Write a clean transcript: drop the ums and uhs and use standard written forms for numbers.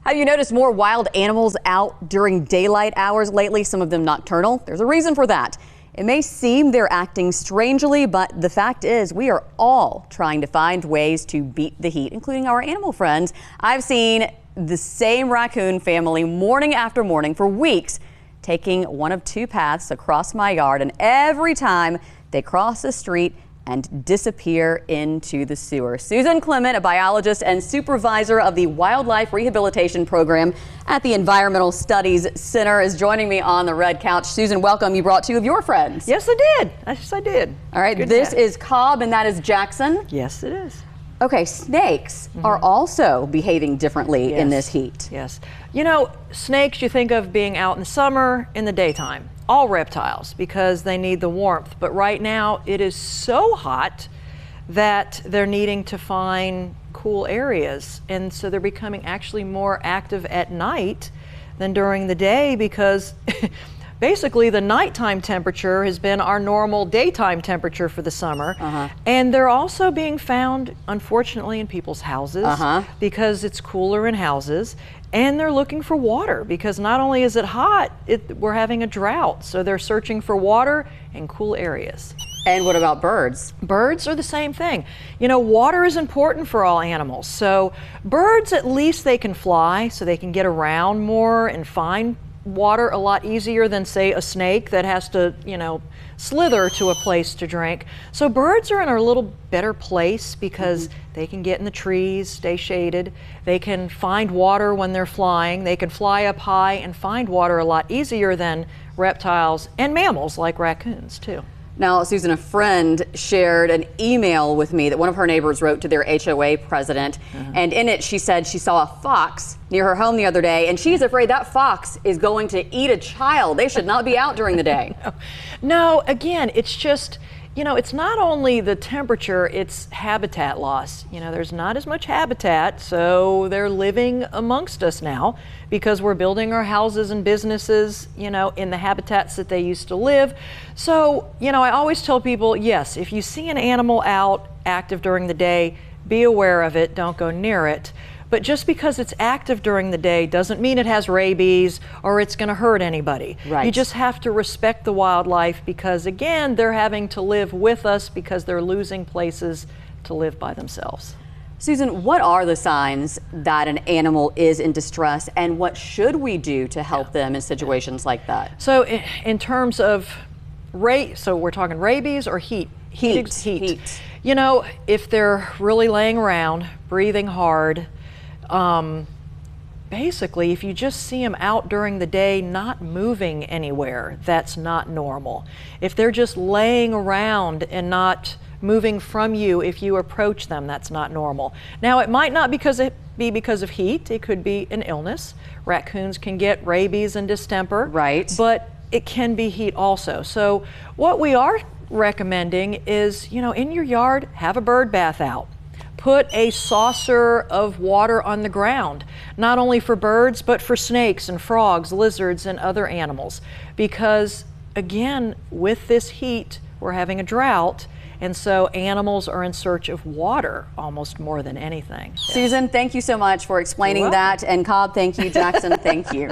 Have you noticed more wild animals out during daylight hours lately? Some of them nocturnal. There's a reason for that. It may seem they're acting strangely, but the fact is we are all trying to find ways to beat the heat, including our animal friends. I've seen the same raccoon family morning after morning for weeks, taking one of two paths across my yard, and every time they cross the street and disappear into the sewer. Susan Clement, a biologist and supervisor of the Wildlife Rehabilitation Program at the Environmental Studies Center, is joining me on the red couch. Susan, welcome. You brought two of your friends. Yes, I did. Yes, I did. All right, this is Cobb and that is Jackson. Yes, it is. Okay, snakes are also behaving differently in this heat. Yes. You know, snakes you think of being out in the summer, in the daytime. All reptiles, because they need the warmth. But right now it is so hot that they're needing to find cool areas. And so they're becoming actually more active at night than during the day, because basically the nighttime temperature has been our normal daytime temperature for the summer. And they're also being found, unfortunately, in people's houses because it's cooler in houses. And they're looking for water, because not only is it hot, we're having a drought. So they're searching for water in cool areas. And what about birds? Birds are the same thing. You know, water is important for all animals. So birds, at least they can fly, so they can get around more and find water a lot easier than, say, a snake that has to, you know, slither to a place to drink. So birds are in a little better place because they can get in the trees, stay shaded. They can find water when they're flying. They can fly up high and find water a lot easier than reptiles and mammals like raccoons too. Now, Susan, a friend shared an email with me that one of her neighbors wrote to their HOA president. And in it, she said she saw a fox near her home the other day, and she's afraid that fox is going to eat a child. They should not be out during the day. No, again, it's just, you know, it's not only the temperature, it's habitat loss. You know, there's not as much habitat, so they're living amongst us now because we're building our houses and businesses, you know, in the habitats that they used to live. So, you know, I always tell people, yes, if you see an animal out active during the day, be aware of it, don't go near it. But just because it's active during the day doesn't mean it has rabies or it's going to hurt anybody. You just have to respect the wildlife, because again, they're having to live with us because they're losing places to live by themselves. Susan, what are the signs that an animal is in distress, and what should we do to help them in situations like that? So in terms of so we're talking rabies or heat? Heat. You know, if they're really laying around, breathing hard, basically, if you just see them out during the day not moving anywhere, that's not normal. If they're just laying around and not moving from you if you approach them, that's not normal. Now, it might not be because of heat. It could be an illness. Raccoons can get rabies and distemper. But it can be heat also. So what we are recommending is, you know, in your yard, have a bird bath out. Put a saucer of water on the ground, not only for birds, but for snakes and frogs, lizards, and other animals. Because again, with this heat, we're having a drought, and so animals are in search of water almost more than anything. Susan, thank you so much for explaining that. And Cobb, thank you. Jackson, thank you.